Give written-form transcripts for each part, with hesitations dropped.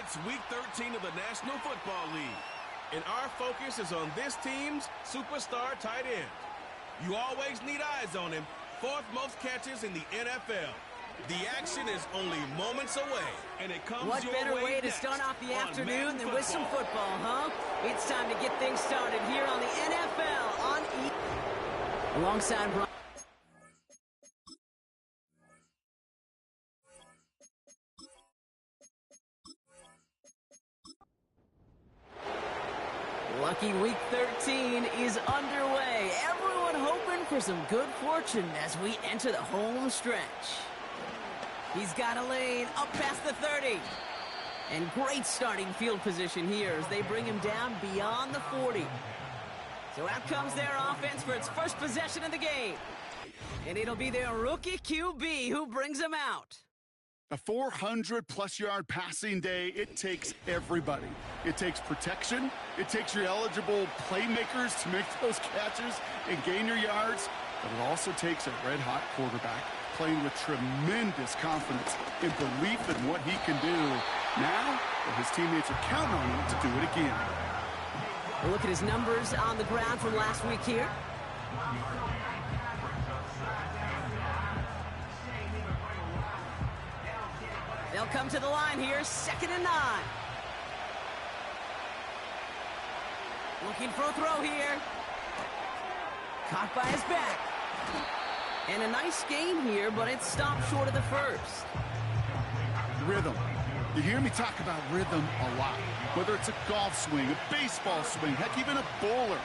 It's Week 13 of the National Football League, and our focus is on this team's superstar tight end. You always need eyes on him. Fourth most catches in the NFL. The action is only moments away, and it comes what your better way to next start off the afternoon than Madden with some football, huh? It's time to get things started here on the NFL on Alongside Brian. Lucky Week 13 is underway. Everyone hoping for some good fortune as we enter the home stretch. He's got a lane up past the 30. And great starting field position here as they bring him down beyond the 40. So out comes their offense for its first possession of the game. And it'll be their rookie QB who brings him out. A 400-plus yard passing day, it takes everybody. It takes protection. It takes your eligible playmakers to make those catches and gain your yards. But it also takes a red-hot quarterback playing with tremendous confidence and belief in what he can do. Now, his teammates are counting on him to do it again. We'll look at his numbers on the ground from last week here. They'll come to the line here, 2nd and 9. Looking for a throw here. Caught by his back. And a nice gain here, but it stopped short of the first. Rhythm. You hear me talk about rhythm a lot. Whether it's a golf swing, a baseball swing, heck, even a bowler.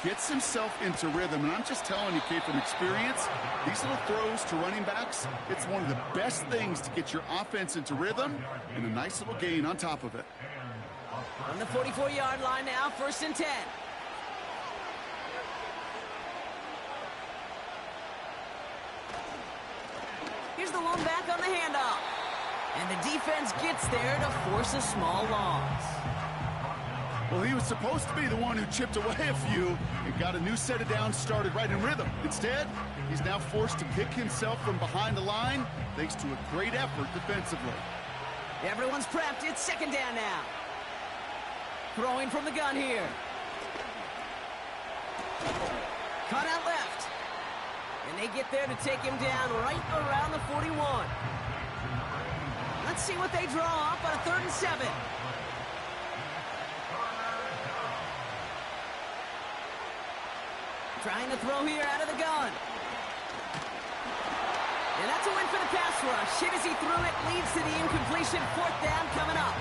Gets himself into rhythm, and I'm just telling you, Kate, from experience, these little throws to running backs, it's one of the best things to get your offense into rhythm, and a nice little gain on top of it. On the 44-yard line now, 1st and 10. Here's the lone back on the handoff. And the defense gets there to force a small loss. Well, he was supposed to be the one who chipped away a few and got a new set of downs started right in rhythm. Instead, he's now forced to pick himself from behind the line thanks to a great effort defensively. Everyone's prepped. It's 2nd down now. Throwing from the gun here. Cut out left. And they get there to take him down right around the 41. Let's see what they draw up on a 3rd and 7. Trying to throw here out of the gun. And that's a win for the pass rush. Hit as he threw it, leads to the incompletion. 4th down coming up.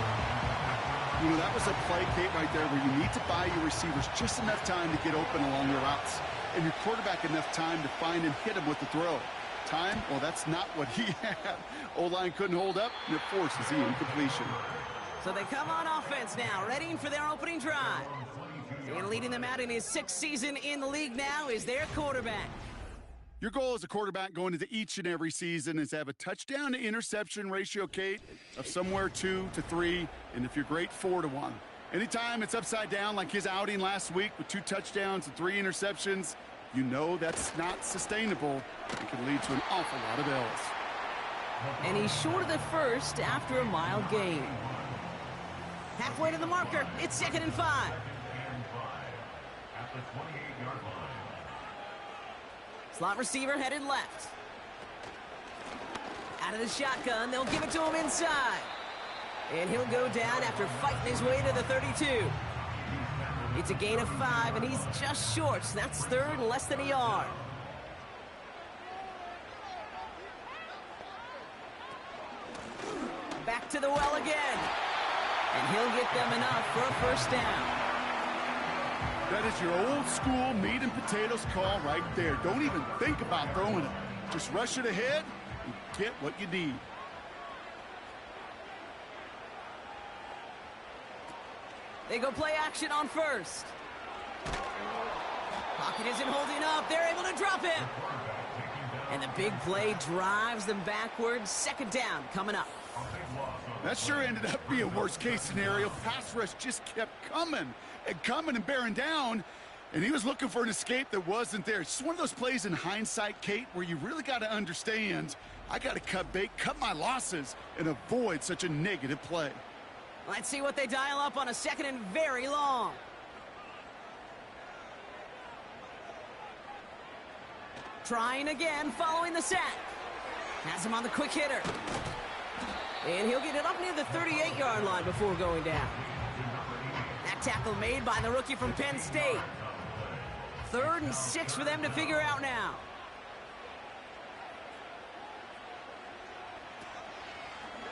You know, that was a play, Kate, right there where you need to buy your receivers just enough time to get open along your routes. And your quarterback enough time to find and hit him with the throw. Time? Well, that's not what he had. O-line couldn't hold up, and it forces the incompletion. So they come on offense now, readying for their opening drive. And leading them out in his 6th season in the league now is their quarterback. Your goal as a quarterback going into each and every season is to have a touchdown to interception ratio, Kate, of somewhere 2 to 3, and if you're great, 4 to 1. Anytime it's upside down like his outing last week with 2 touchdowns and 3 interceptions, you know that's not sustainable. It can lead to an awful lot of L's. And he's short of the first after a mild gain. Halfway to the marker, it's 2nd and 5. Slot receiver headed left. Out of the shotgun, they'll give it to him inside. And he'll go down after fighting his way to the 32. It's a gain of 5, and he's just short. So that's 3rd and less than a yard. Back to the well again. And he'll get them enough for a 1st down. That is your old school meat and potatoes call right there. Don't even think about throwing it. Just rush it ahead and get what you need. They go play action on 1st. Pocket isn't holding up. They're able to drop him. And the big play drives them backwards. 2nd down coming up. That sure ended up being worst-case scenario. Pass rush just kept coming and bearing down, and he was looking for an escape that wasn't there. It's just one of those plays in hindsight, Kate, where you really got to understand, I got to cut bait, cut my losses, and avoid such a negative play. Let's see what they dial up on a second and very long. Trying again, following the sack. Has him on the quick hitter. And he'll get it up near the 38-yard line before going down. That tackle made by the rookie from Penn State. 3rd and 6 for them to figure out now.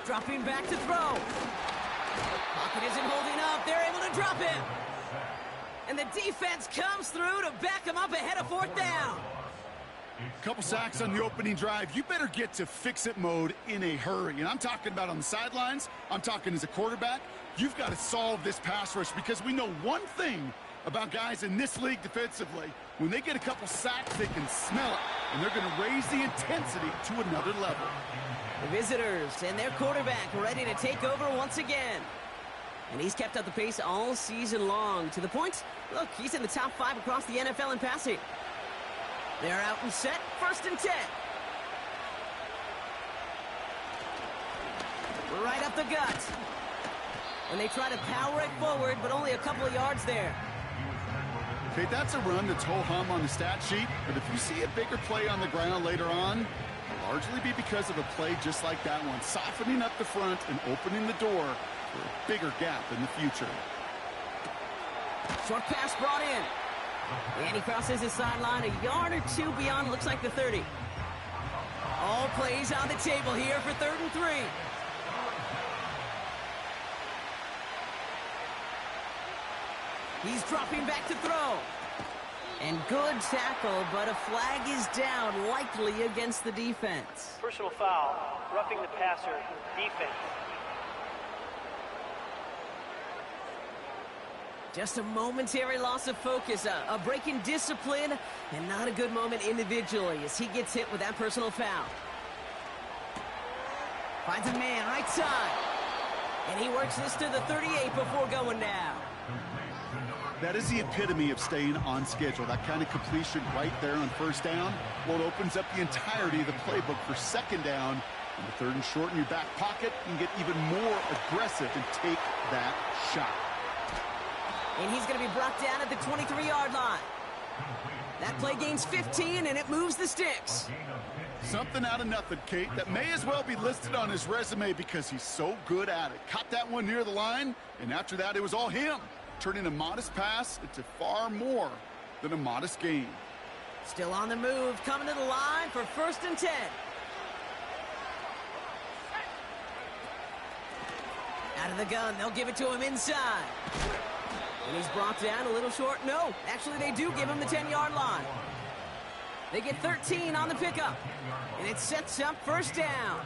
Dropping back to throw. Pocket isn't holding up. They're able to drop him. And the defense comes through to back him up ahead of 4th down. Couple sacks on the opening drive. You better get to fix-it mode in a hurry. And I'm talking about on the sidelines. I'm talking as a quarterback. You've got to solve this pass rush because we know one thing about guys in this league defensively. When they get a couple sacks, they can smell it. And they're going to raise the intensity to another level. The visitors and their quarterback ready to take over once again. And he's kept up the pace all season long. To the point, look, he's in the top 5 across the NFL in passing. They're out and set, 1st and 10. Right up the gut. And they try to power it forward, but only a couple of yards there. Okay, that's a run that's ho-hum on the stat sheet, but if you see a bigger play on the ground later on, it'll largely be because of a play just like that one, softening up the front and opening the door for a bigger gap in the future. Short pass brought in. And he crosses his sideline a yard or 2 beyond, looks like the 30. All plays on the table here for 3rd and 3. He's dropping back to throw. And good tackle, but a flag is down, likely against the defense. Personal foul, roughing the passer, defense. Just a momentary loss of focus, a break in discipline, and not a good moment individually as he gets hit with that personal foul. Finds a man right side. And he works this to the 38 before going down. That is the epitome of staying on schedule. That kind of completion right there on 1st down. Well, it opens up the entirety of the playbook for 2nd down. And the 3rd and short in your back pocket, you can get even more aggressive and take that shot. And he's going to be brought down at the 23-yard line. That play gains 15, and it moves the sticks. Something out of nothing, Kate, that may as well be listed on his resume because he's so good at it. Caught that one near the line, and after that, it was all him. Turning a modest pass into far more than a modest gain. Still on the move, coming to the line for 1st and 10. Out of the gun, they'll give it to him inside. And he's brought down a little short. No, actually they do give him the 10-yard line. They get 13 on the pickup. And it sets up 1st down.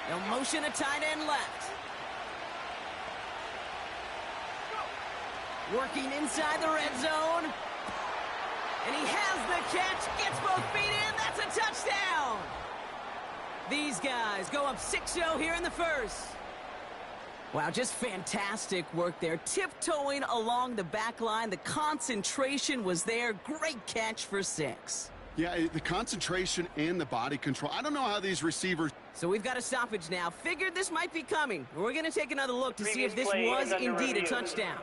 They'll motion a tight end left. Working inside the red zone. And he has the catch, gets both feet in, that's a touchdown! These guys go up 6-0 here in the 1st. Wow, just fantastic work there. Tiptoeing along the back line. The concentration was there. Great catch for 6. Yeah, the concentration and the body control. I don't know how these receivers... So we've got a stoppage now. Figured this might be coming. We're going to take another look to see if this was indeed a touchdown.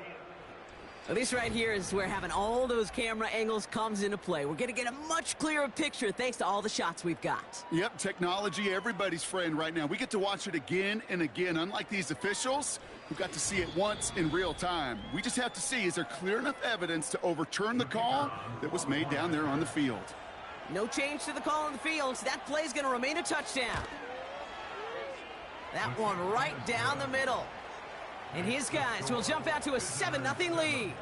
Well, this right here is where having all those camera angles comes into play. We're going to get a much clearer picture thanks to all the shots we've got. Yep, technology, everybody's friend right now. We get to watch it again and again. Unlike these officials, who got to see it once in real time. We just have to see, is there clear enough evidence to overturn the call that was made down there on the field? No change to the call on the field, so that play's going to remain a touchdown. That one right down the middle. And his guys will jump out to a 7-0 lead.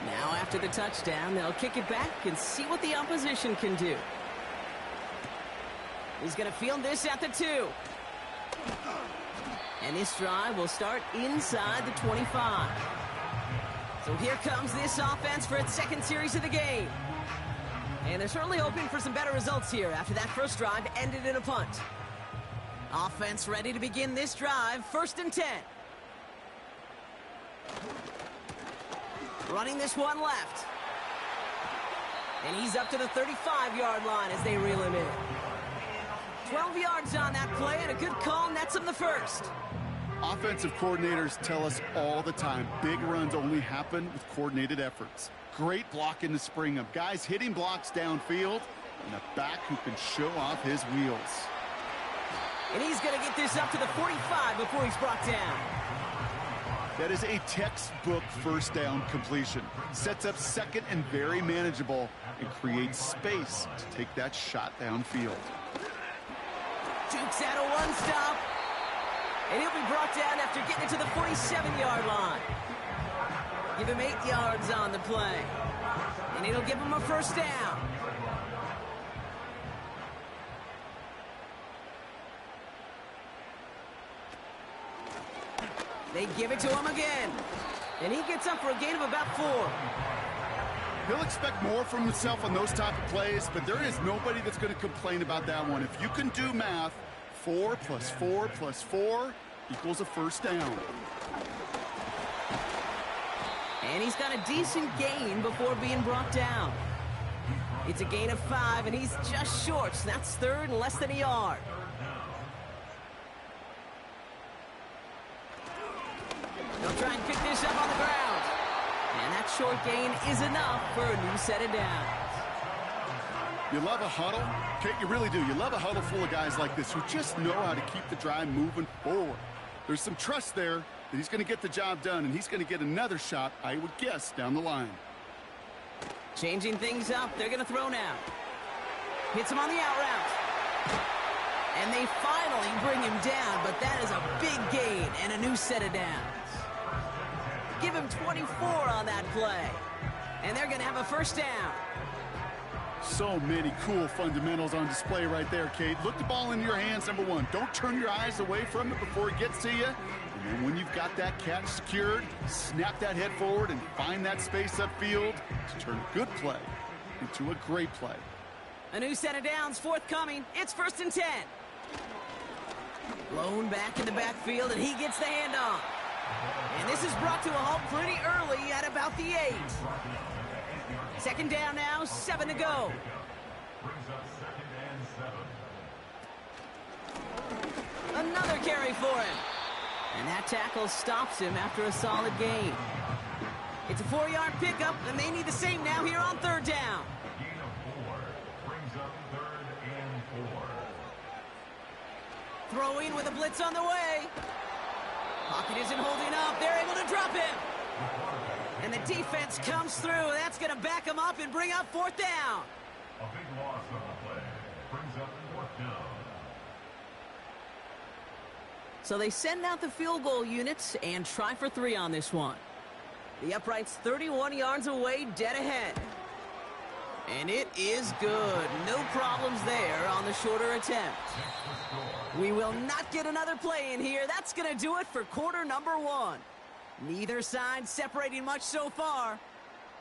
Now after the touchdown, they'll kick it back and see what the opposition can do. He's going to field this at the 2. And this drive will start inside the 25. So here comes this offense for its 2nd series of the game. And they're certainly hoping for some better results here after that first drive ended in a punt. Offense ready to begin this drive, 1st and 10. Running this one left. And he's up to the 35-yard line as they reel him in. 12 yards on that play, and a good call nets him the first. Offensive coordinators tell us all the time, big runs only happen with coordinated efforts. Great block in the spring of guys hitting blocks downfield, and a back who can show off his wheels. And he's going to get this up to the 45 before he's brought down. That is a textbook first down completion. Sets up second and very manageable and creates space to take that shot downfield. Jukes out a one-stop. And he'll be brought down after getting to the 47-yard line. Give him 8 yards on the play. And it'll give him a first down. They give it to him again. And he gets up for a gain of about 4. He'll expect more from himself on those type of plays, but there is nobody that's going to complain about that one. If you can do math, 4 plus 4 plus 4 equals a first down. And he's got a decent gain before being brought down. It's a gain of 5, and he's just short. So that's third and less than a yard. They'll try and pick this up on the ground. And that short gain is enough for a new set of downs. You love a huddle? Kate, you really do. You love a huddle full of guys like this who just know how to keep the drive moving forward. There's some trust there that he's going to get the job done, and he's going to get another shot, I would guess, down the line. Changing things up. They're going to throw now. Hits him on the out route. And they finally bring him down, but that is a big gain and a new set of downs. Give him 24 on that play. And they're going to have a first down. So many cool fundamentals on display right there, Kate. Look the ball in your hands, number one. Don't turn your eyes away from it before it gets to you. And then when you've got that catch secured, snap that head forward and find that space upfield to turn a good play into a great play. A new set of downs forthcoming. It's 1st and 10. Blown back in the backfield, and he gets the handoff. And this is brought to a halt pretty early at about the 8. Second down now, 7 to go. Another carry for him. And that tackle stops him after a solid gain. It's a 4-yard pickup, and they need the same now here on 3rd down. Throwing with a blitz on the way. Pocket isn't holding up. They're able to drop him. And the defense comes through. That's going to back him up and bring up 4th down. A big loss on the play. Brings up 4th down. So they send out the field goal units and try for 3 on this one. The upright's 31 yards away, dead ahead. And it is good. No problems there on the shorter attempt. We will not get another play in here. That's going to do it for quarter number 1. Neither side separating much so far.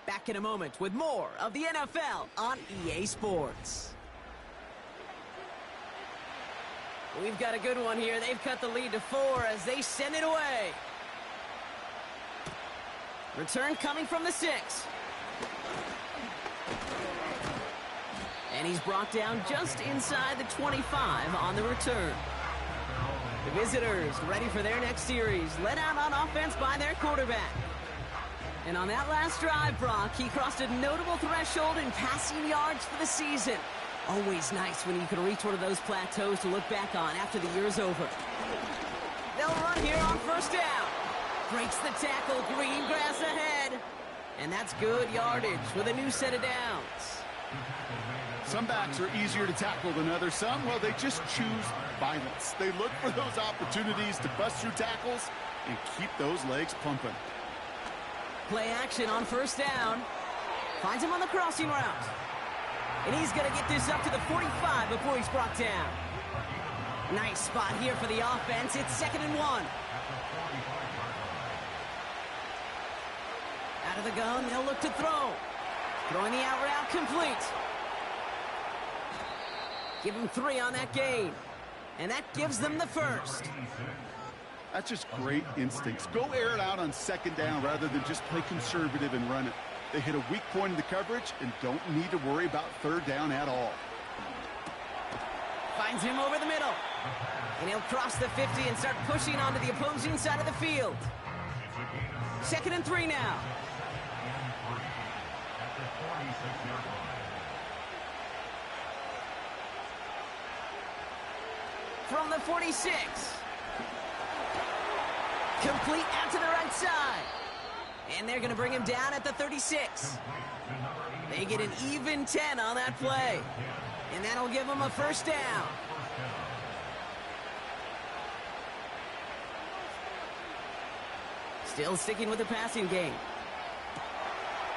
Back in a moment with more of the NFL on EA Sports. We've got a good one here. They've cut the lead to 4 as they send it away. Return coming from the 6. And he's brought down just inside the 25 on the return. The visitors ready for their next series, led out on offense by their quarterback. And on that last drive, Brock, he crossed a notable threshold in passing yards for the season. Always nice when you can reach one of those plateaus to look back on after the year's over. They'll run here on 1st down. Breaks the tackle, green grass ahead. And that's good yardage with a new set of downs. Some backs are easier to tackle than others. Some, well, they just choose violence. They look for those opportunities to bust through tackles and keep those legs pumping. Play action on 1st down. Finds him on the crossing route. And he's going to get this up to the 45 before he's brought down. Nice spot here for the offense. It's 2nd and 1. Out of the gun, they'll look to throw. Throwing the out route complete. Give him 3 on that gain. And that gives them the first. That's just great instincts. Go air it out on 2nd down rather than just play conservative and run it. They hit a weak point in the coverage and don't need to worry about third down at all. Finds him over the middle. And he'll cross the 50 and start pushing onto the opposing side of the field. 2nd and 3 now. From the 46. Complete out to the right side. And they're going to bring him down at the 36. They get an even 10 on that play. And that'll give them a first down. Still sticking with the passing game.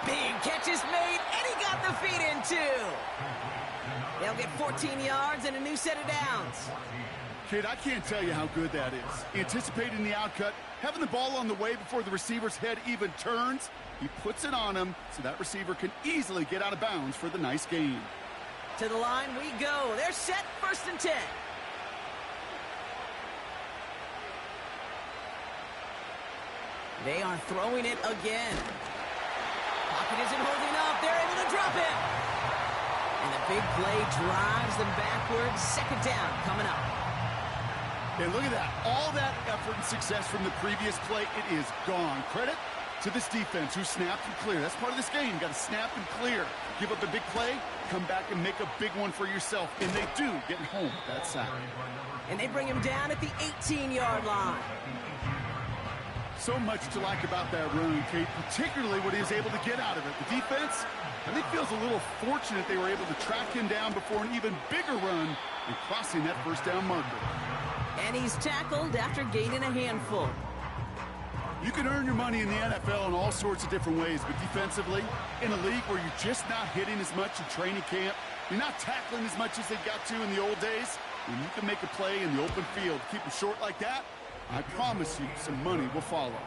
Big catch is made, and he got the feet in too. They'll get 14 yards and a new set of downs. Kid, I can't tell you how good that is. Anticipating the outcut, having the ball on the way before the receiver's head even turns. He puts it on him so that receiver can easily get out of bounds for the nice gain. To the line we go. They're set, 1st and 10. They are throwing it again. Pocket isn't holding up. They're able to drop it. And the big play drives them backwards. 2nd down coming up. And look at that. All that effort and success from the previous play, it is gone. Credit to this defense who snapped and clear. That's part of this game. You got to snap and clear. Give up a big play, come back and make a big one for yourself. And they do get home with that sack. And they bring him down at the 18-yard line. So much to like about that run, Kate, particularly what he was able to get out of it. The defense, I think, feels a little fortunate they were able to track him down before an even bigger run and crossing that first down marker. And he's tackled after gaining a handful. You can earn your money in the NFL in all sorts of different ways, but defensively, in a league where you're just not hitting as much in training camp, you're not tackling as much as they got to in the old days, when you can make a play in the open field, keep them short like that, I promise you some money will follow.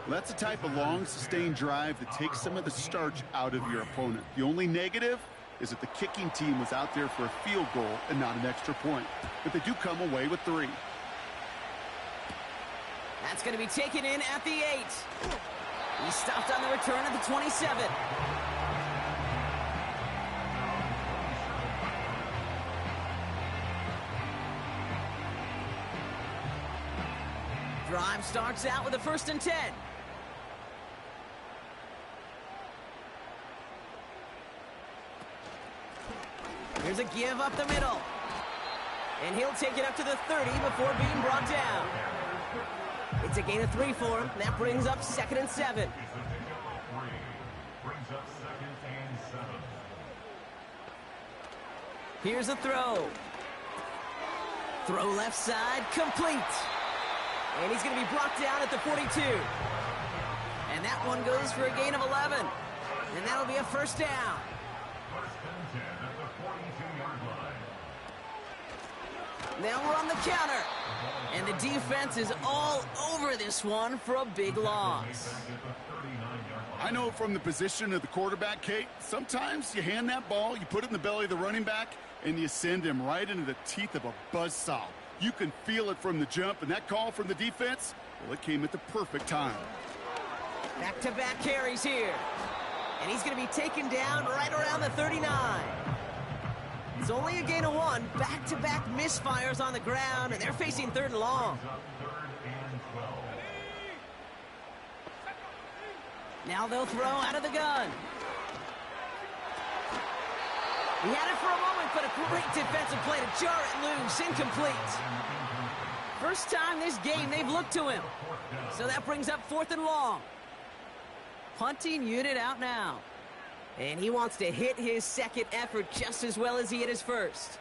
Well, that's a type of long, sustained drive that takes some of the starch out of your opponent. The only negative is that the kicking team was out there for a field goal and not an extra point. But they do come away with 3. That's going to be taken in at the 8. He stopped on the return at the 27. Drive starts out with a 1st and 10. Here's a give up the middle. And he'll take it up to the 30 before being brought down. It's a gain of 3 for him. That brings up 2nd and 7. Here's a throw. Throw left side, complete. And he's going to be brought down at the 42. And that one goes for a gain of 11. And that'll be a first down. Now we're on the counter. And the defense is all over this one for a big loss. I know from the position of the quarterback, Kate, sometimes you hand that ball, you put it in the belly of the running back, and you send him right into the teeth of a buzzsaw. You can feel it from the jump, and that call from the defense, well, it came at the perfect time. Back-to-back carries here. And he's going to be taken down right around the 39. It's only a gain of 1. Back-to-back misfires on the ground, and they're facing 3rd and long. Now they'll throw out of the gun. He had it for a moment, but a great defensive play to jar it loose. Incomplete. First time this game they've looked to him. So that brings up 4th and long. Punting unit out now. And he wants to hit his second effort just as well as he hit his first.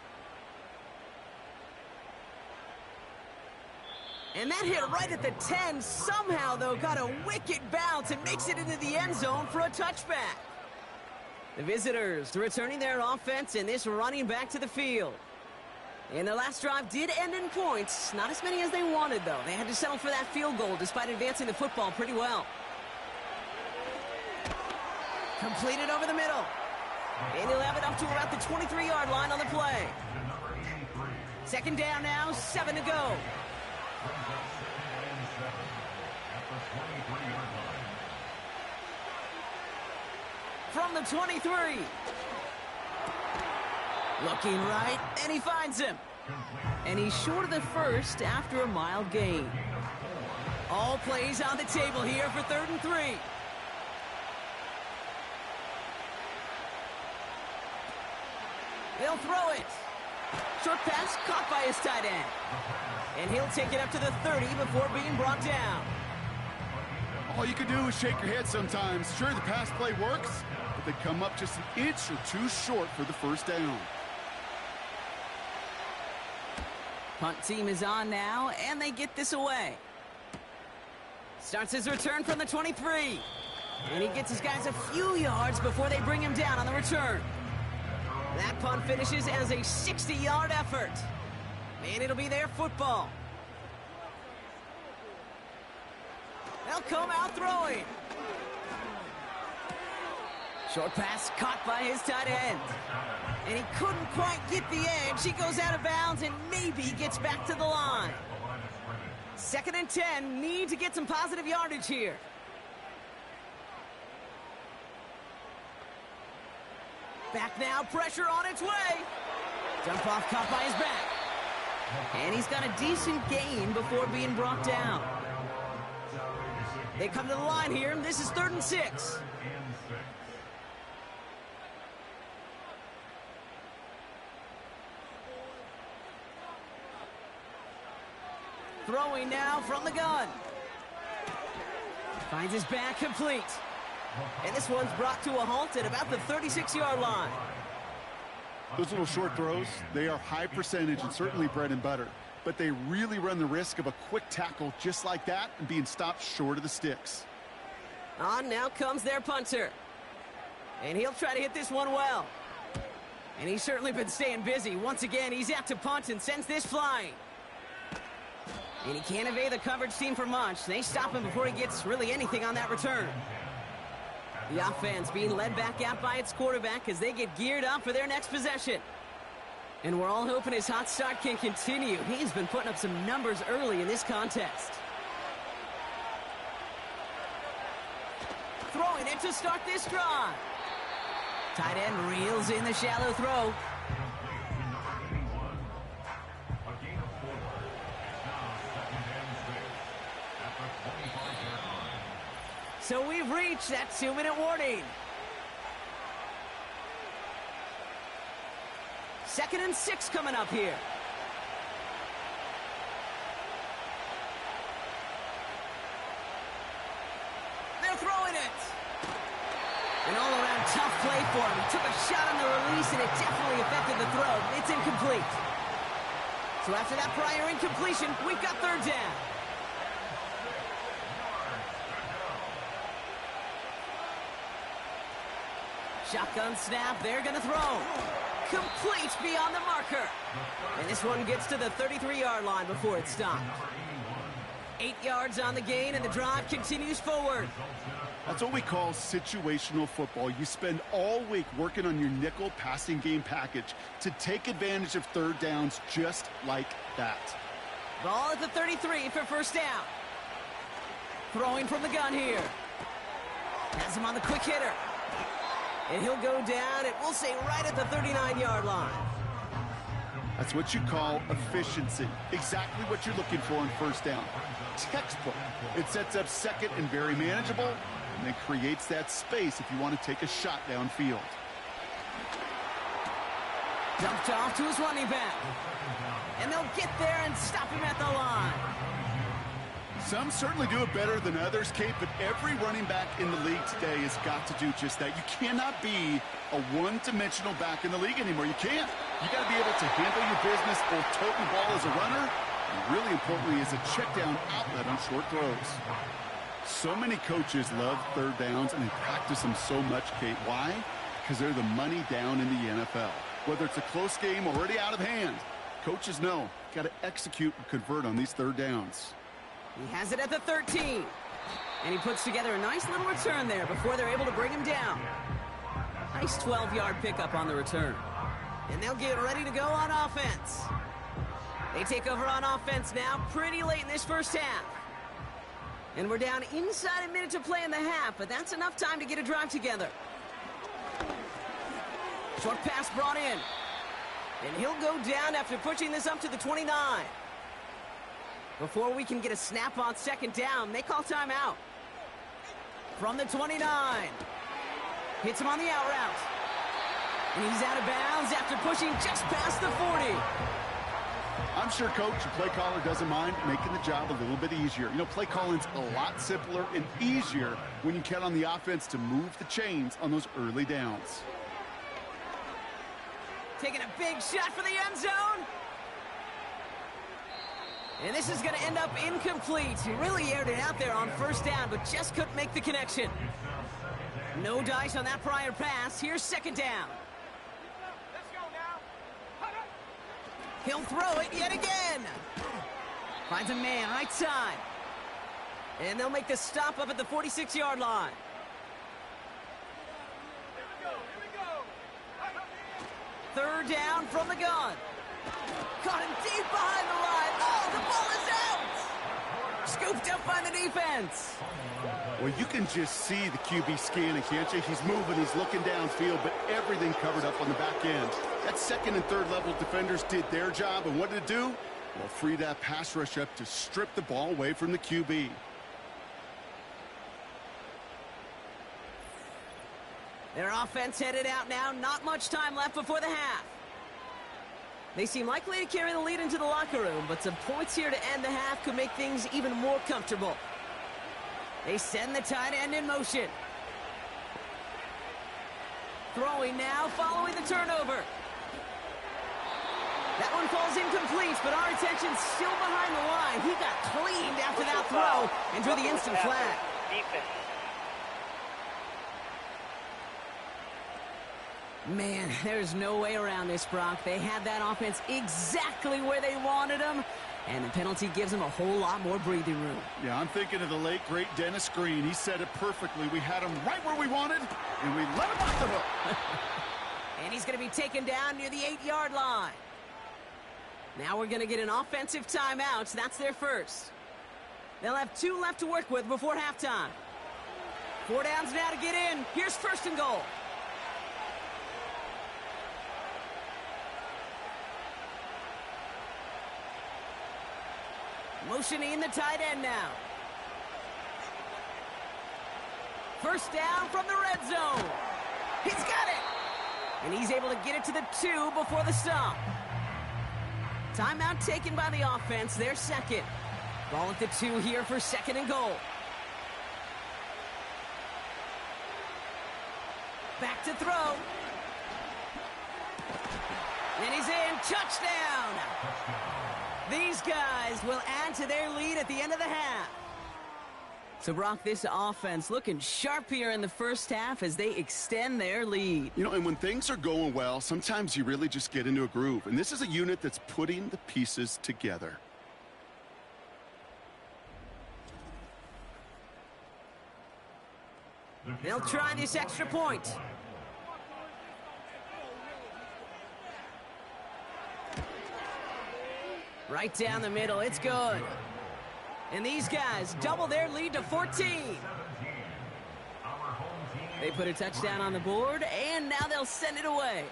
And that hit right at the 10. Somehow, though, got a wicked bounce and makes it into the end zone for a touchback. The visitors returning their offense and this running back to the field. And their last drive did end in points. Not as many as they wanted, though. They had to settle for that field goal despite advancing the football pretty well. Completed over the middle. And he'll have it up to about the 23-yard line on the play. 2nd down now, 7 to go. from the 23. Looking right, and he finds him. And he's short of the first after a mild gain. All plays on the table here for 3rd and 3. They'll throw it. Short pass caught by his tight end. And he'll take it up to the 30 before being brought down. All you can do is shake your head sometimes. Sure, the pass play works, but they come up just an inch or two short for the first down. Punt team is on now, and they get this away. Starts his return from the 23. And he gets his guys a few yards before they bring him down on the return. That punt finishes as a 60-yard effort. And it'll be their football. They'll come out throwing. Short pass caught by his tight end. And he couldn't quite get the edge. He goes out of bounds and maybe gets back to the line. 2nd and 10, need to get some positive yardage here. Back now, pressure on its way. Dump off caught by his back. And he's got a decent gain before being brought down. They come to the line here, and this is 3rd and 6. Throwing now from the gun. Finds his back complete. And this one's brought to a halt at about the 36-yard line. Those little short throws, they are high percentage and certainly bread and butter. But they really run the risk of a quick tackle just like that and being stopped short of the sticks. On now comes their punter. And he'll try to hit this one well. And he's certainly been staying busy. Once again, he's out to punt and sends this flying. And he can't evade the coverage team for much. They stop him before he gets really anything on that return. The offense being led back out by its quarterback as they get geared up for their next possession. And we're all hoping his hot start can continue. He's been putting up some numbers early in this contest. Throwing it to start this drive. Tight end reels in the shallow throw. So we've reached that 2-minute warning. 2nd and 6 coming up here. They're throwing it. An all-around tough play for him. He took a shot on the release, and it definitely affected the throw. It's incomplete. So after that prior incompletion, we've got 3rd down. Shotgun snap, they're going to throw. Complete beyond the marker. And this one gets to the 33-yard line before it's stopped. 8 yards on the gain, and the drive continues forward. That's what we call situational football. You spend all week working on your nickel passing game package to take advantage of 3rd downs just like that. Ball at the 33 for 1st down. Throwing from the gun here. Has him on the quick hitter. And he'll go down, and we'll say right at the 39-yard line. That's what you call efficiency. Exactly what you're looking for on 1st down. Textbook. It sets up 2nd and very manageable, and then creates that space if you want to take a shot downfield. Dumped off to his running back. And they'll get there and stop him at the line. Some certainly do it better than others, Kate, but every running back in the league today has got to do just that. You cannot be a one-dimensional back in the league anymore. You can't. You got to be able to handle your business, both tote the ball as a runner, and really importantly as a check-down outlet on short throws. So many coaches love 3rd downs, and they practice them so much, Kate. Why? Because they're the money down in the NFL. Whether it's a close game already out of hand, coaches know, got to execute and convert on these 3rd downs. He has it at the 13. And he puts together a nice little return there before they're able to bring him down. Nice 12-yard pickup on the return. And they'll get ready to go on offense. They take over on offense now pretty late in this 1st half. And we're down inside a minute to play in the half, but that's enough time to get a drive together. Short pass brought in. And he'll go down after pushing this up to the 29. Before we can get a snap on second down, they call timeout. From the 29. Hits him on the out route. And he's out of bounds after pushing just past the 40. I'm sure coach or play caller doesn't mind making the job a little bit easier. You know, play calling's a lot simpler and easier when you count on the offense to move the chains on those early downs. Taking a big shot for the end zone. And this is going to end up incomplete. He really aired it out there on first down, but just couldn't make the connection. No dice on that prior pass. Here's second down. Let's go now. He'll throw it yet again. Finds a man right side. And they'll make the stop up at the 46-yard line. Third down from the gun. Caught him deep behind the line. Oh, the ball is out. Scooped up by the defense. Well, you can just see the QB scanning, can't you? He's moving, he's looking downfield, but everything covered up on the back end. That second and third level defenders did their job, and what did it do? Well, free that pass rush up to strip the ball away from the QB. Their offense headed out now. Not much time left before the half. They seem likely to carry the lead into the locker room, but some points here to end the half could make things even more comfortable. They send the tight end in motion. Throwing now, following the turnover. That one falls incomplete, but our attention's still behind the line. He got cleaned after that throw and drew the instant flag. Defense. Man, there's no way around this, Brock. They had that offense exactly where they wanted them, and the penalty gives them a whole lot more breathing room. Yeah, I'm thinking of the late, great Dennis Green. He said it perfectly. We had him right where we wanted, and we let him off the hook. And he's going to be taken down near the 8-yard line. Now we're going to get an offensive timeout. That's their first. They'll have 2 left to work with before halftime. 4 downs now to get in. Here's first and goal. Motioning the tight end now. First down from the red zone. He's got it. And he's able to get it to the 2 before the stop. Timeout taken by the offense. Their second. Ball at the 2 here for second and goal. Back to throw. And he's in. Touchdown. These guys will add to their lead at the end of the half. So, Brock, this offense looking sharp here in the first half as they extend their lead. You know, and when things are going well, sometimes you really just get into a groove. And this is a unit that's putting the pieces together. They'll try this extra point. Right down the middle. It's good. And these guys double their lead to 14. They put a touchdown on the board, and now they'll send it away.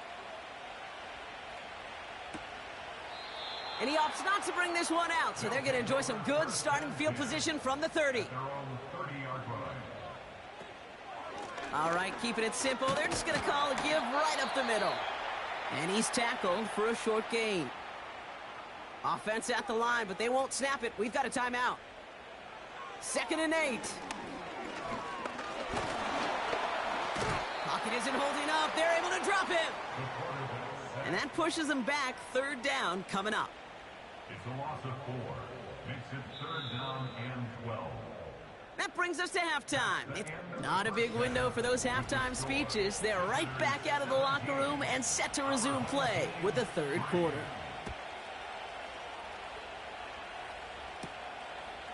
And he opts not to bring this one out, so they're going to enjoy some good starting field position from the 30. All right, keeping it simple. They're just going to call a give right up the middle. And he's tackled for a short gain. Offense at the line, but they won't snap it. We've got a timeout. 2nd and 8. Pocket isn't holding up. They're able to drop him. And that pushes them back. 3rd down coming up. It's a loss of 4. Makes it 3rd down and 12. That brings us to halftime. It's not a big window for those halftime speeches. They're right back out of the locker room and set to resume play with the 3rd quarter.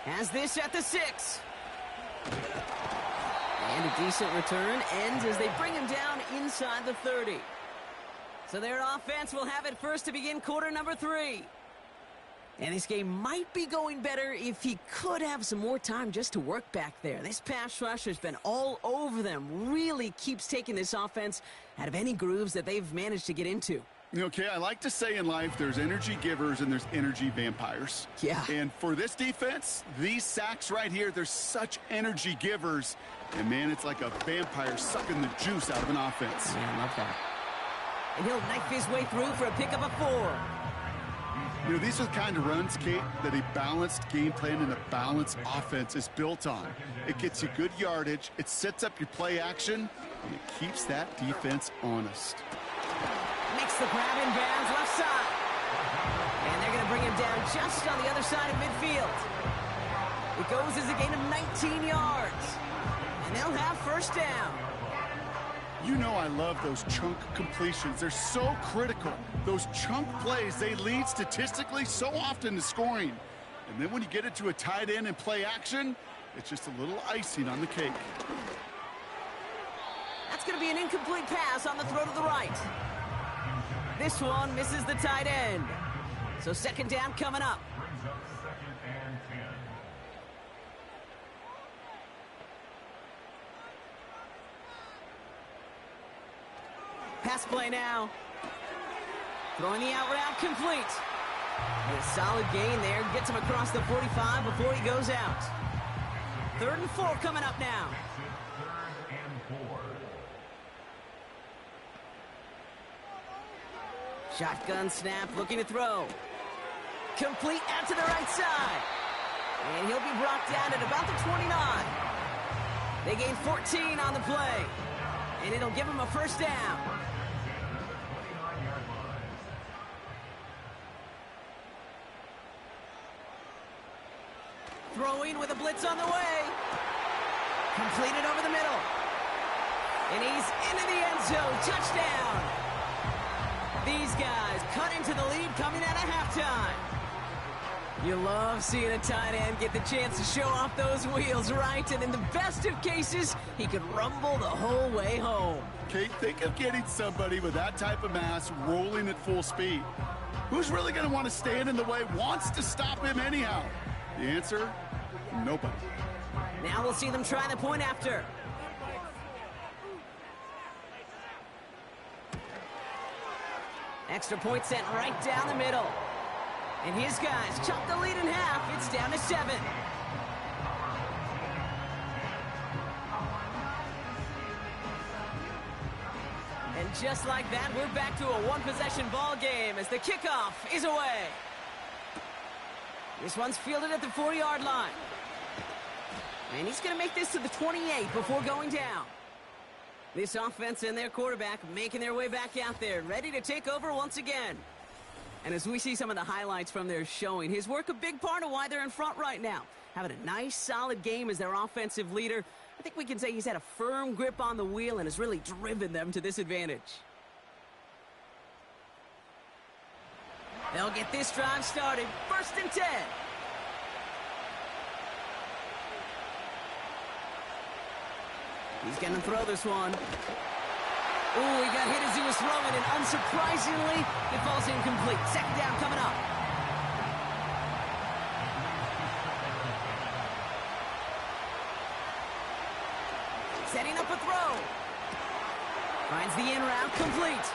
Has this at the 6. And a decent return ends as they bring him down inside the 30. So their offense will have it first to begin quarter number 3. And this game might be going better if he could have some more time just to work back there. This pass rush has been all over them. Really keeps taking this offense out of any grooves that they've managed to get into. Okay, I like to say in life there's energy givers and there's energy vampires. Yeah. And for this defense, these sacks right here, they're such energy givers. And, man, it's like a vampire sucking the juice out of an offense. Yeah, I love that. And he'll knife his way through for a pickup of 4. You know, these are the kind of runs, Kate, that a balanced game plan and a balanced offense is built on. It gets you good yardage, it sets up your play action, and it keeps that defense honest. Makes the grab in bounds left side. And they're going to bring him down just on the other side of midfield. It goes as a gain of 19 yards. And they'll have first down. You know I love those chunk completions. They're so critical. Those chunk plays, they lead statistically so often to scoring. And then when you get it to a tight end and play action, it's just a little icing on the cake. That's going to be an incomplete pass on the throw to the right. This one misses the tight end. So second down coming up. Brings up 2nd and 10. Pass play now. Throwing the out route complete. And a solid gain there. Gets him across the 45 before he goes out. 3rd and 4 coming up now. Makes it 3rd and 4. Shotgun snap, looking to throw. Complete out to the right side. And he'll be brought down at about the 29. They gain 14 on the play. And it'll give him a first down. Throwing with a blitz on the way. Completed over the middle. And he's into the end zone. Touchdown. These guys cut into the lead coming out of halftime. You love seeing a tight end get the chance to show off those wheels, right? And in the best of cases, he could rumble the whole way home. Kate, think of getting somebody with that type of mass rolling at full speed. Who's really going to want to stand in the way, wants to stop him anyhow? The answer, nobody. Now we'll see them try the point after. Extra point sent right down the middle. And his guys chop the lead in half. It's down to 7. And just like that, we're back to a one-possession ball game as the kickoff is away. This one's fielded at the 4-yard line. And he's going to make this to the 28 before going down. This offense and their quarterback making their way back out there, ready to take over once again. And as we see some of the highlights from their showing, his work a big part of why they're in front right now. Having a nice, solid game as their offensive leader. I think we can say he's had a firm grip on the wheel and has really driven them to this advantage. They'll get this drive started. 1st and 10. He's going to throw this one. Ooh, he got hit as he was throwing, and unsurprisingly, it falls incomplete. 2nd down coming up. Setting up a throw. Finds the in route complete.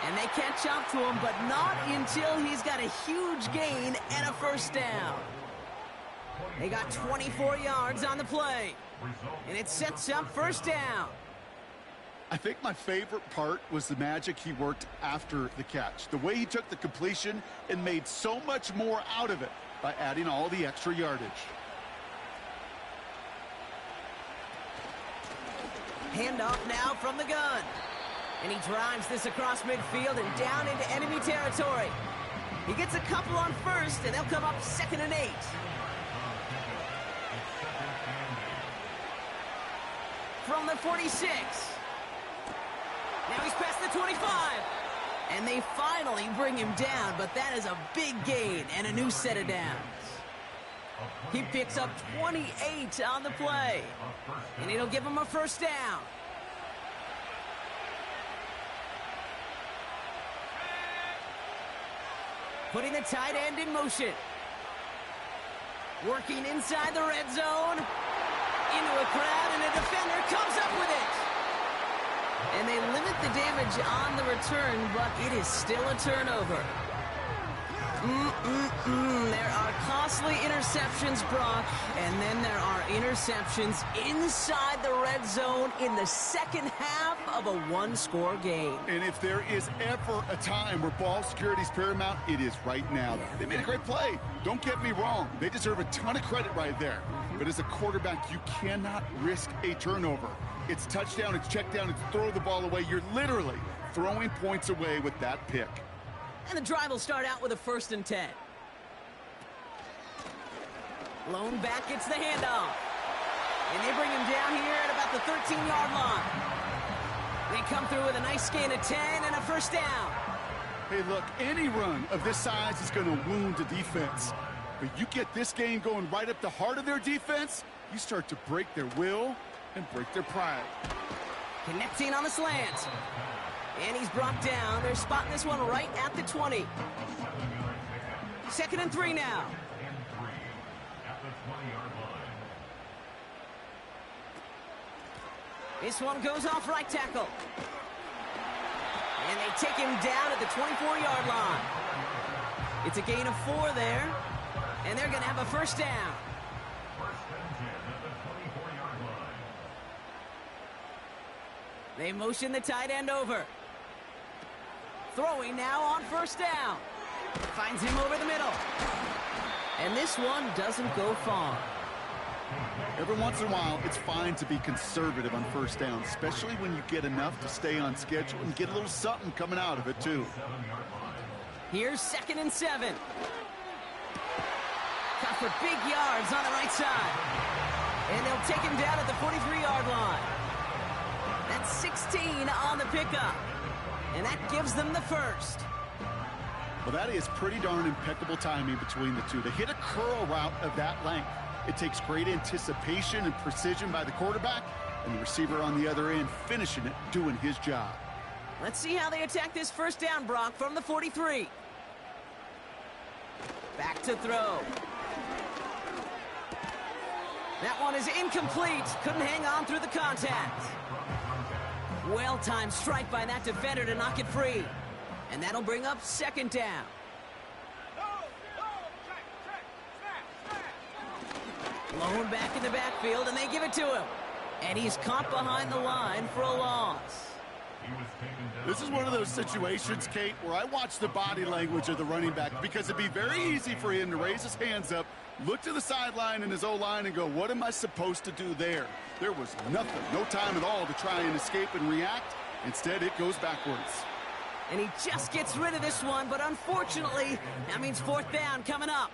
And they catch up to him, but not until he's got a huge gain and a first down. They got 24 yards on the play. And it sets up first down. I think my favorite part was the magic he worked after the catch. The way he took the completion and made so much more out of it by adding all the extra yardage. Handoff now from the gun. And he drives this across midfield and down into enemy territory. He gets a couple on first, and they'll come up 2nd and 8. From the 46. Now he's past the 25. And they finally bring him down, but that is a big gain and a new set of downs. He picks up 28 on the play. And it'll give him a first down. Putting the tight end in motion. Working inside the red zone. Into a crowd, and a defender comes up with it. And they limit the damage on the return, but it is still a turnover. There are costly interceptions, Brock, and then there are interceptions inside the red zone in the second half of a one-score game. And if there is ever a time where ball security is paramount, it is right now. They made a great play. Don't get me wrong. They deserve a ton of credit right there. But as a quarterback, you cannot risk a turnover. It's touchdown, it's check down, it's throw the ball away. You're literally throwing points away with that pick. And the drive will start out with a 1st and 10. Lone back gets the handoff. And they bring him down here at about the 13-yard line. They come through with a nice gain of 10 and a 1st down. Hey, look, any run of this size is going to wound the defense. But you get this game going right up the heart of their defense, you start to break their will and break their pride. Connecting on the slant. And he's brought down. They're spotting this one right at the 20. 2nd and 3 now. This one goes off right tackle. And they take him down at the 24-yard line. It's a gain of 4 there. And they're going to have a 1st down. They motion the tight end over. Throwing now on 1st down. Finds him over the middle. And this one doesn't go far. Every once in a while, it's fine to be conservative on 1st down, especially when you get enough to stay on schedule and get a little something coming out of it, too. Here's 2nd and 7. Got for big yards on the right side. And they'll take him down at the 43-yard line. That's 16 on the pickup. And that gives them the 1st. Well, that is pretty darn impeccable timing between the two. To hit a curl route of that length, it takes great anticipation and precision by the quarterback, and the receiver on the other end finishing it, doing his job. Let's see how they attack this 1st down, Brock, from the 43. Back to throw. That one is incomplete. Couldn't hang on through the contact. Well-timed strike by that defender to knock it free. And that'll bring up 2nd down. Lone back in the backfield, and they give it to him. And he's caught behind the line for a loss. This is one of those situations, Kate, where I watch the body language of the running back, because it'd be very easy for him to raise his hands up, look to the sideline in his O-line and go, what am I supposed to do there? There was nothing, no time at all to try and escape and react. Instead, it goes backwards. And he just gets rid of this one, but unfortunately, that means 4th down coming up.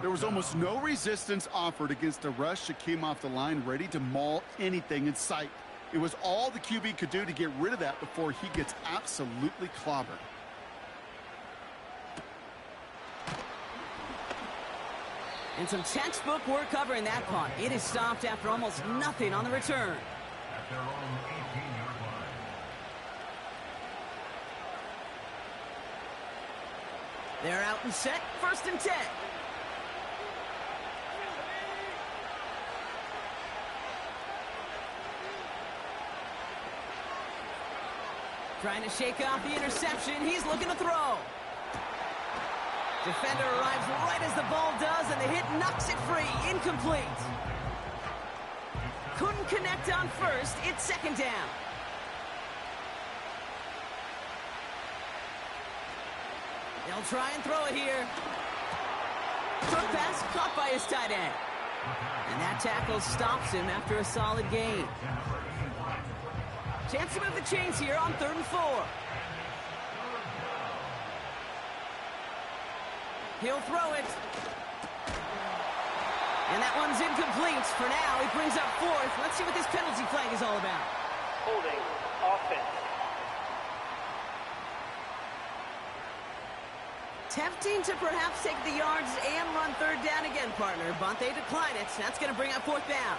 There was almost no resistance offered against a rush that came off the line ready to maul anything in sight. It was all the QB could do to get rid of that before he gets absolutely clobbered. And some textbook work covering that punt. It is stopped after almost nothing on the return. At their own 18-yard line. They're out and set. 1st and 10. Trying to shake off the interception. He's looking to throw. Defender arrives right as the ball does, and the hit knocks it free. Incomplete. Couldn't connect on 1st. It's 2nd down. They'll try and throw it here. Quick pass caught by his tight end. And that tackle stops him after a solid gain. Chance to move the chains here on 3rd and 4. He'll throw it. And that one's incomplete. For now, he brings up 4th. Let's see what this penalty flag is all about. Holding offense. Tempting to perhaps take the yards and run 3rd down again, partner. But they decline it. That's going to bring up 4th down.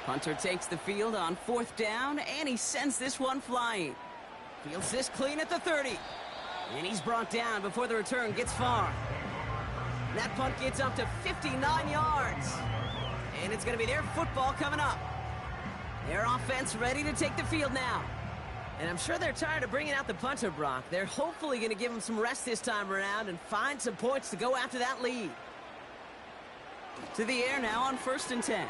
Punter takes the field on 4th down, and he sends this one flying. Fields this clean at the 30. And he's brought down before the return gets far. That punt gets up to 59 yards. And it's going to be their football coming up. Their offense ready to take the field now. And I'm sure they're tired of bringing out the punter, Brock. They're hopefully going to give him some rest this time around and find some points to go after that lead. To the air now on 1st and 10.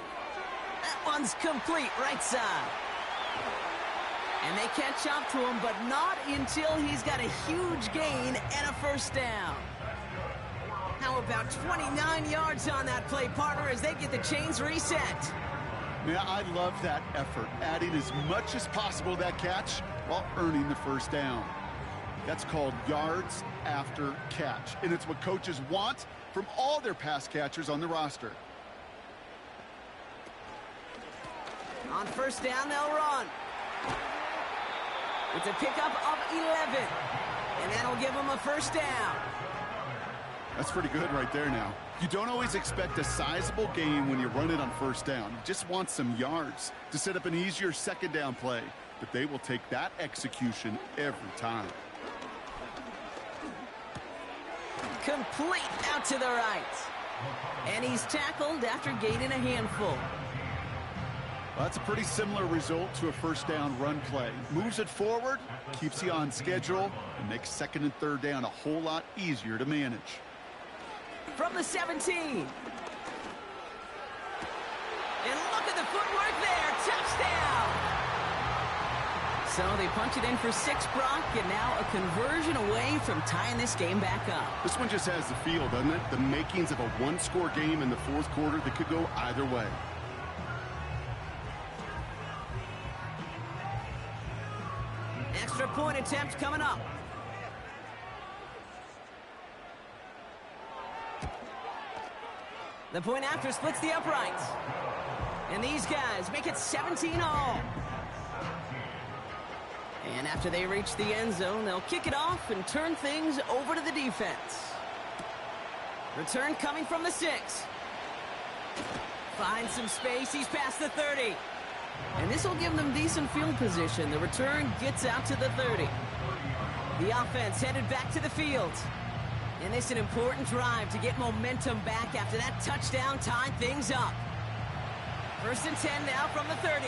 That one's complete right side. And they catch up to him, but not until he's got a huge gain and a first down. How about 29 yards on that play, partner, as they get the chains reset? Man, I love that effort, adding as much as possible to that catch while earning the first down. That's called yards after catch, and it's what coaches want from all their pass catchers on the roster. On 1st down, they'll run. It's a pickup of 11, and that'll give them a first down. That's pretty good right there now. You don't always expect a sizable gain when you run it on 1st down. You just want some yards to set up an easier 2nd down play, but they will take that execution every time. Complete out to the right. And he's tackled after gaining a handful. Well, that's a pretty similar result to a 1st down run play. Moves it forward, keeps you on schedule, and makes 2nd and 3rd down a whole lot easier to manage. From the 17. And look at the footwork there. Touchdown. So they punch it in for 6, Brock, and now a conversion away from tying this game back up. This one just has the feel, doesn't it? The makings of a one-score game in the 4th quarter that could go either way. Extra point attempt coming up. The point after splits the uprights. And these guys make it 17 all. And after they reach the end zone, they'll kick it off and turn things over to the defense. Return coming from the 6. Finds some space. He's past the 30. And this will give them decent field position. The return gets out to the 30. The offense headed back to the field. And this is an important drive to get momentum back after that touchdown tied things up. 1st and 10 now from the 30.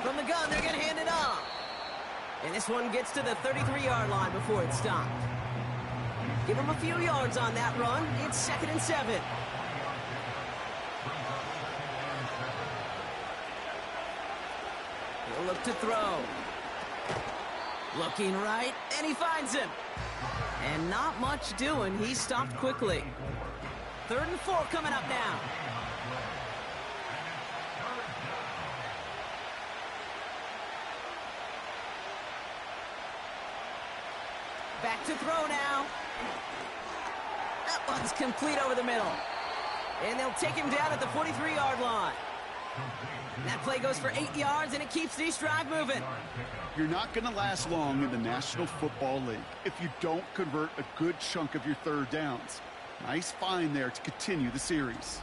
From the gun, they're going to hand it off. And this one gets to the 33-yard line before it's stopped. Give them a few yards on that run. It's 2nd and 7. He'll look to throw. Looking right, and he finds him. And not much doing. He stopped quickly. 3rd and 4 coming up now. Back to throw now. That one's complete over the middle. And they'll take him down at the 43-yard line. That play goes for 8 yards, and it keeps this drive moving. You're not going to last long in the National Football League if you don't convert a good chunk of your 3rd downs. Nice find there to continue the series.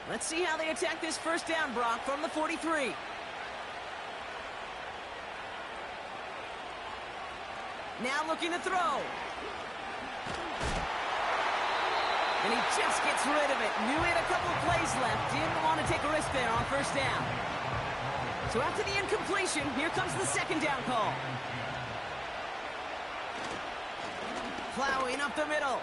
Let's see how they attack this 1st down, Brock, from the 43. Now looking to throw. And he just gets rid of it. Knew he had a couple of plays left. Didn't want to take a risk there on 1st down. So after the incompletion, here comes the 2nd down call. Plowing up the middle.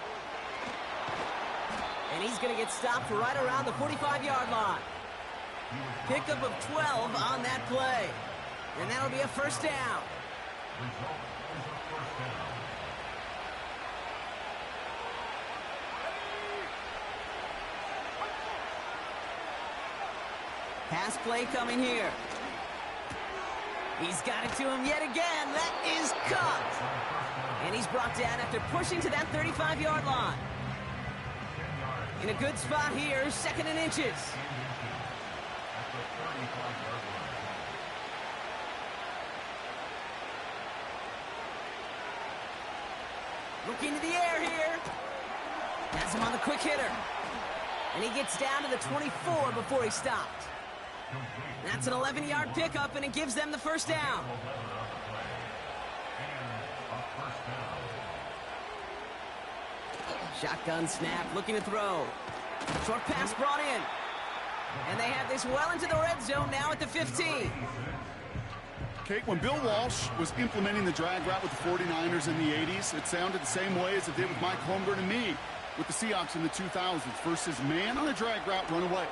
And he's going to get stopped right around the 45-yard line. Pickup of 12 on that play. And that'll be a 1st down. Pass play coming here. He's got it to him yet again. That is caught. And he's brought down after pushing to that 35-yard line. In a good spot here, 2nd and inches. Looking to the air here. Has him on the quick hitter. And he gets down to the 24 before he stopped. That's an 11-yard pickup, and it gives them the first down. Shotgun snap, looking to throw. Short pass brought in. And they have this well into the red zone now at the 15. Kate, when Bill Walsh was implementing the drag route with the 49ers in the 80s, it sounded the same way as it did with Mike Holmgren and me with the Seahawks in the 2000s versus man on a drag route, run away.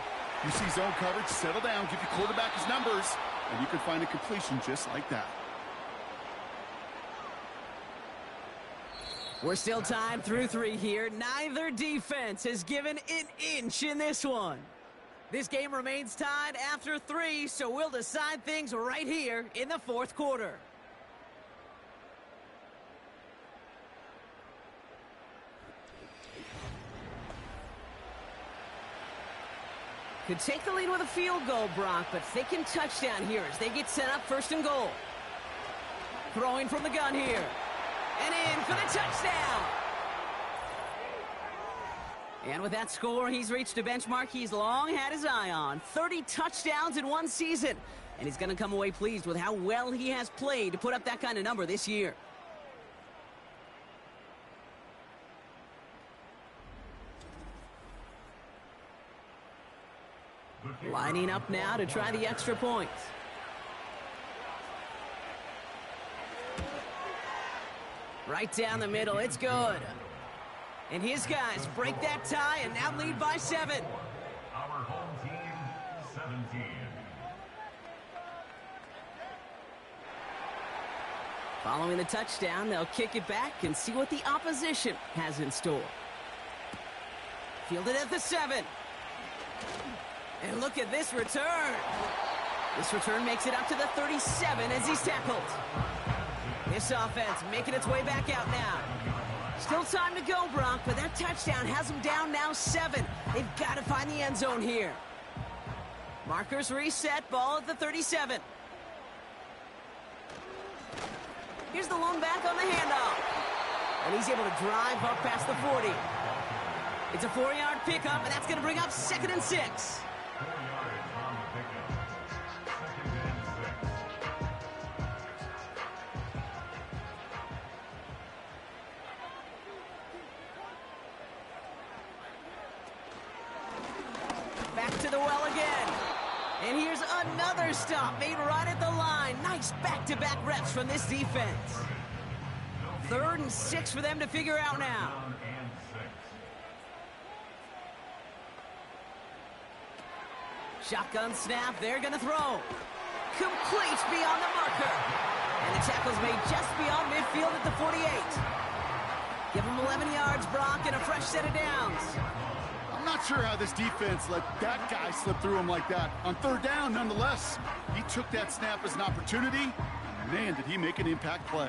You see zone coverage, settle down, give your quarterback his numbers, and you can find a completion just like that. We're still tied through 3 here. Neither defense has given an inch in this one. This game remains tied after 3, so we'll decide things right here in the 4th quarter. Could take the lead with a field goal, Brock, but thinking touchdown here as they get set up 1st and goal. Throwing from the gun here. And in for the touchdown. And with that score, he's reached a benchmark he's long had his eye on. 30 touchdowns in 1 season. And he's going to come away pleased with how well he has played to put up that kind of number this year. Lining up now to try the extra point. Right down the middle, it's good. And his guys break that tie and now lead by 7. Our home team, 17. Following the touchdown, they'll kick it back and see what the opposition has in store. Fielded at the 7. And look at this return. This return makes it up to the 37 as he's tackled. This offense making its way back out now. Still time to go, Brock, but that touchdown has them down now 7. They've got to find the end zone here. Markers reset, ball at the 37. Here's the lone back on the handoff. And he's able to drive up past the 40. It's a 4-yard pickup, and that's going to bring up 2nd and 6. 4 yards on the pickup. 2nd and 6. Back to the well again. And here's another stop made right at the line. Nice back-to-back reps from this defense. 3rd and 6 for them to figure out now. Down and 6. Shotgun snap, they're going to throw. Complete beyond the marker. And the tackle's made just beyond midfield at the 48. Give him 11 yards, Brock, and a fresh set of downs. I'm not sure how this defense let that guy slip through him like that. On 3rd down, nonetheless, he took that snap as an opportunity. Man, did he make an impact play.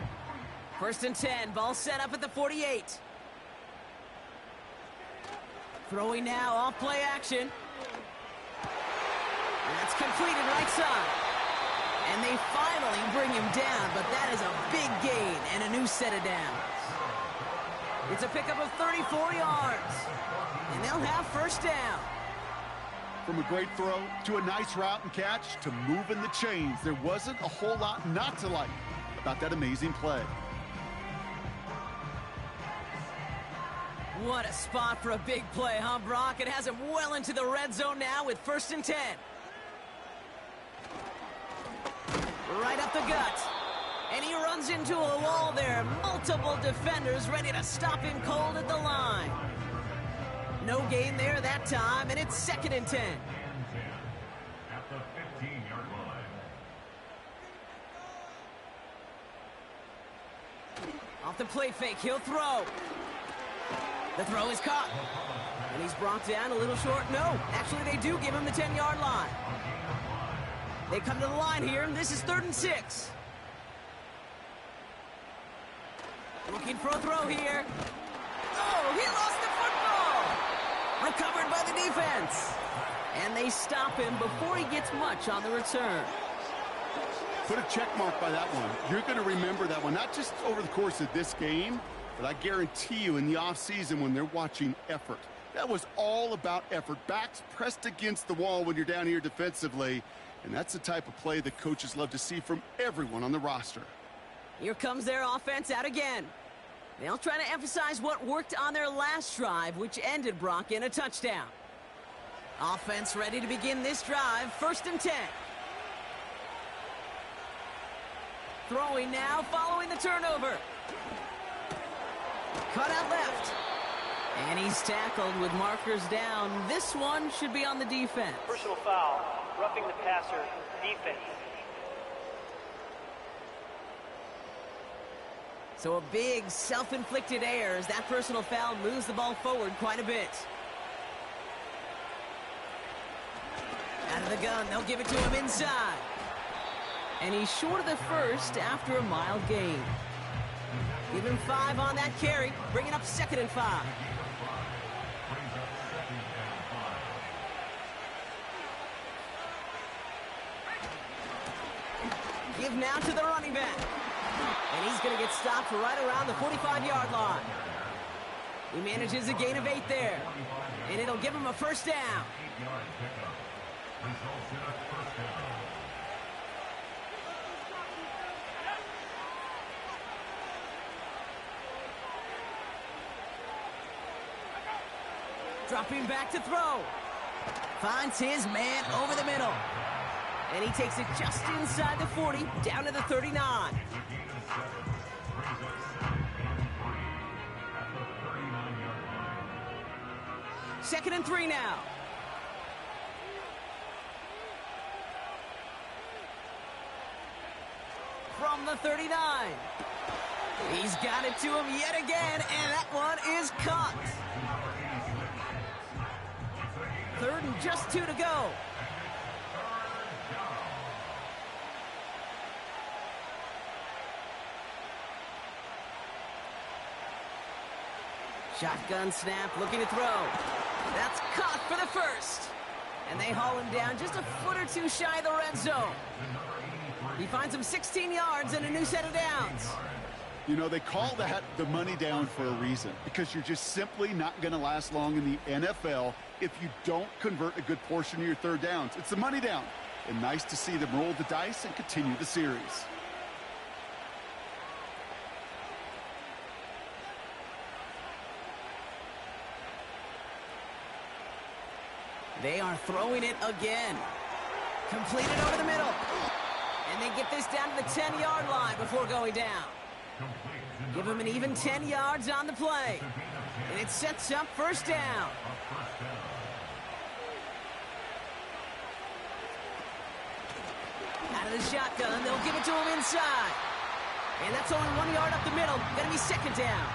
1st and 10, ball set up at the 48. Throwing now, off play action. And that's completed right side. And they finally bring him down, but that is a big gain and a new set of downs. It's a pickup of 34 yards. And they'll have 1st down. From a great throw to a nice route and catch to moving the chains, there wasn't a whole lot not to like about that amazing play. What a spot for a big play, huh, Brock? It has him well into the red zone now with 1st and 10. Right up the gut. And he runs into a wall there. Multiple defenders ready to stop him cold at the line. No gain there that time, and it's 2nd and 10. And 10 at the 15-yard line. Off the play fake, he'll throw. The throw is caught. And he's brought down a little short. No, actually they do give him the 10-yard line. They come to the line here, and this is 3rd and 6. Looking for a throw here. Oh, he lost the football! Recovered by the defense. And they stop him before he gets much on the return. Put a check mark by that one. You're going to remember that one, not just over the course of this game, but I guarantee you in the offseason when they're watching effort, That was all about effort. Backs pressed against the wall when you're down here defensively. And that's the type of play that coaches love to see from everyone on the roster. Here comes their offense out again. They'll try to emphasize what worked on their last drive, which ended, Brock, in a touchdown. Offense ready to begin this drive, 1st and 10. Throwing now, following the turnover. Cut out left. And he's tackled with markers down. This one should be on the defense. Personal foul, roughing the passer, defense. So a big self-inflicted error as that personal foul moves the ball forward quite a bit. Out of the gun, they'll give it to him inside. And he's short of the first after a mild gain. Give him 5 on that carry, bringing up 2nd and 5. Give now to the running back. And he's going to get stopped right around the 45-yard line. He manages a gain of 8 there. And it'll give him a 1st down. Dropping back to throw. Finds his man over the middle. And he takes it just inside the 40, down to the 39. Second and 3 now. From the 39. He's got it to him yet again, and that one is caught. 3rd and just 2 to go. Shotgun snap, looking to throw. That's caught for the 1st. And they haul him down just a foot or 2 shy of the red zone. He finds him 16 yards and a new set of downs. You know, they call that the money down for a reason, because you're just simply not going to last long in the NFL if you don't convert a good portion of your 3rd downs. It's the money down. And nice to see them roll the dice and continue the series. They are throwing it again. Completed over the middle. And they get this down to the 10-yard line before going down. Give him an even 10 yards on the play. And it sets up 1st down. Out of the shotgun, they'll give it to him inside. And that's only 1 yard up the middle. Gonna be 2nd down.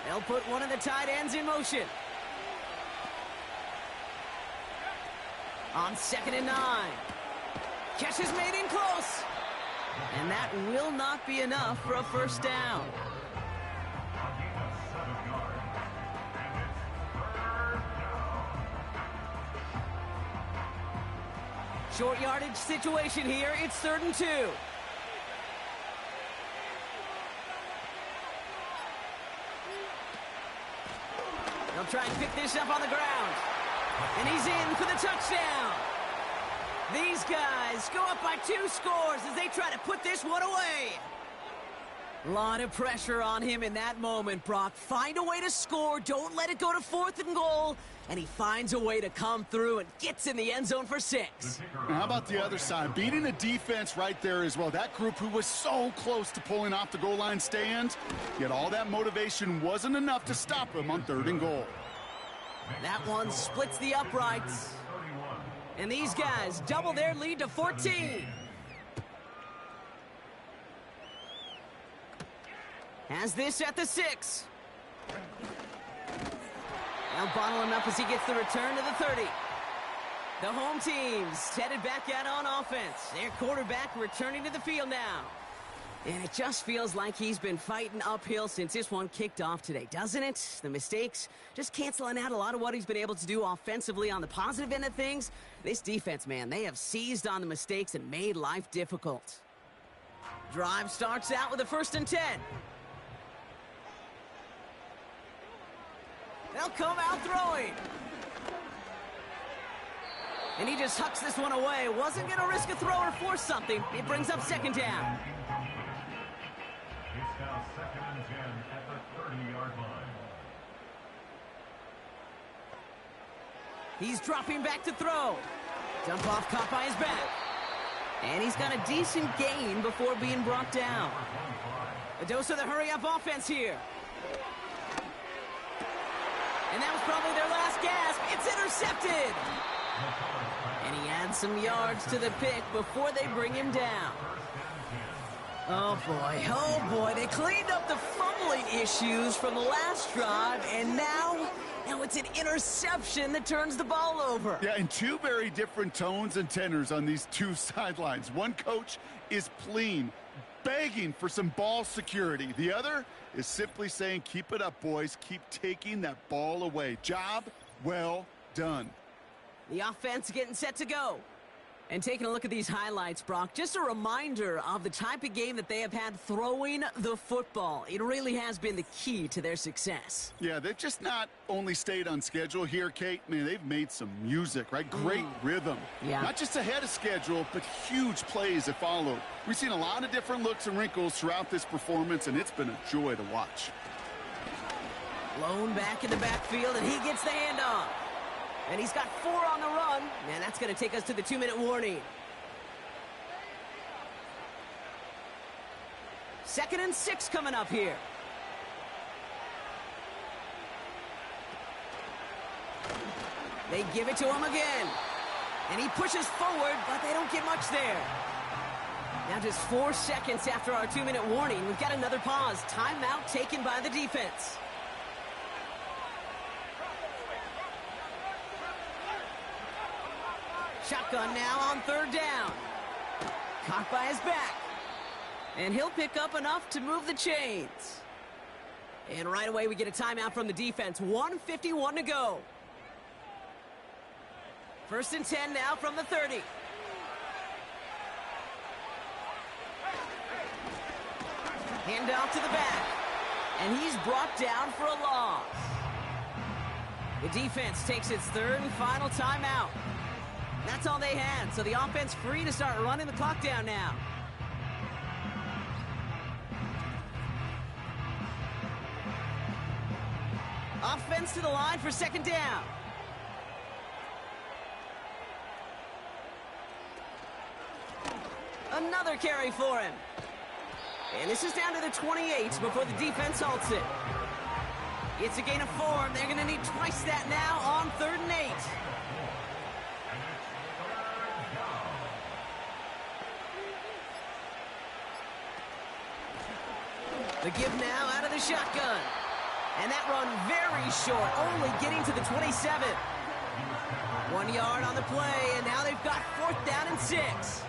They'll put one of the tight ends in motion. On 2nd and 9. Catch is made in close. And that will not be enough for a 1st down. Short yardage situation here. It's 3rd and 2. They'll try and pick this up on the ground. And he's in for the touchdown. These guys go up by 2 scores as they try to put this one away. A lot of pressure on him in that moment, Brock. Find a way to score. Don't let it go to 4th and goal. And he finds a way to come through and gets in the end zone for 6. And how about the other side? Beating the defense right there as well. That group who was so close to pulling off the goal line stand, yet all that motivation wasn't enough to stop him on 3rd and goal. That one splits the uprights. And these guys double their lead to 14. Has this at the 6. They'll bottle him up as he gets the return to the 30. The home team's headed back out on offense. Their quarterback returning to the field now. And it just feels like he's been fighting uphill since this one kicked off today, doesn't it? The mistakes just canceling out a lot of what he's been able to do offensively on the positive end of things. This defense, man, they have seized on the mistakes and made life difficult. Drive starts out with a 1st and 10. They'll come out throwing. And he just hucks this one away. Wasn't going to risk a throw or force something. It brings up 2nd down. It's now 2nd and 10 at the 30-yard line. He's dropping back to throw. Dump off caught by his back. And he's got a decent gain before being brought down. A dose of the hurry-up offense here. And that was probably their last gasp. It's intercepted. And he adds some yards to the pick before they bring him down. Oh boy, they cleaned up the fumbling issues from the last drive, and now it's an interception that turns the ball over. Yeah, and two very different tones and tenors on these two sidelines. One coach is pleading, begging for some ball security. The other is simply saying, keep it up, boys. Keep taking that ball away. Job well done. The offense getting set to go. And taking a look at these highlights, Brock, just a reminder of the type of game that they have had throwing the football. It really has been the key to their success. Yeah, they've just not only stayed on schedule here, Kate. Man, they've made some music, right? Great rhythm. Yeah. Not just ahead of schedule, but huge plays that followed. We've seen a lot of different looks and wrinkles throughout this performance, and it's been a joy to watch. Blown back in the backfield, and he gets the handoff. And he's got 4 on the run, and that's going to take us to the 2-minute warning. 2nd and 6 coming up here. They give it to him again. And he pushes forward, but they don't get much there. Now just 4 seconds after our 2-minute warning, we've got another pause. Timeout taken by the defense. Shotgun now on 3rd down. Caught by his back. And he'll pick up enough to move the chains. And right away we get a timeout from the defense. 1:51 to go. 1st and 10 now from the 30. Handoff to the back. And he's brought down for a loss. The defense takes its 3rd and final timeout. That's all they had, so the offense free to start running the clock down now. Offense to the line for 2nd down. Another carry for him. And this is down to the 28 before the defense halts it. It's a gain of 4, and they're going to need twice that now on 3rd and 8. The give now out of the shotgun. And that run very short, only getting to the 27. 1 yard on the play, and now they've got 4th down and 6.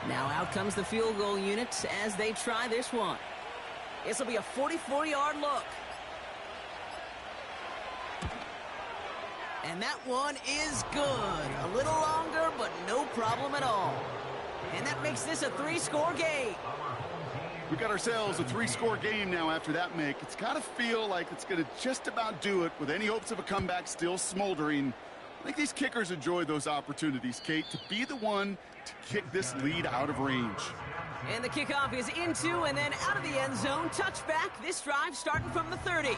Now out comes the field goal unit as they try this one. This will be a 44-yard look. And that one is good. A little longer, but no problem at all. And that makes this a 3-score game. We got ourselves a 3-score game now after that make. It's got to feel like it's going to just about do it with any hopes of a comeback still smoldering. I think these kickers enjoy those opportunities, Kate, to be the one to kick this lead out of range. And the kickoff is into and then out of the end zone. Touchback. This drive starting from the 30.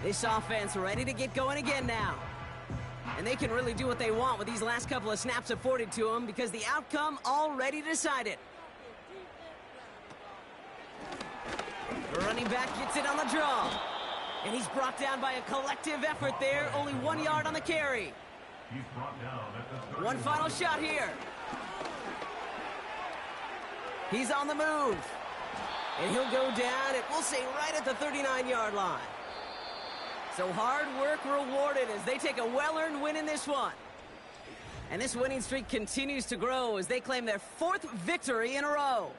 This offense ready to get going again now. And they can really do what they want with these last couple of snaps afforded to them because the outcome already decided. The running back gets it on the draw. And he's brought down by a collective effort there. Only 1 yard on the carry. He's brought down at the 30. One final shot here. He's on the move. And he'll go down, and we'll say right at the 39-yard line. So hard work rewarded as they take a well-earned win in this one. And this winning streak continues to grow as they claim their 4th victory in a row.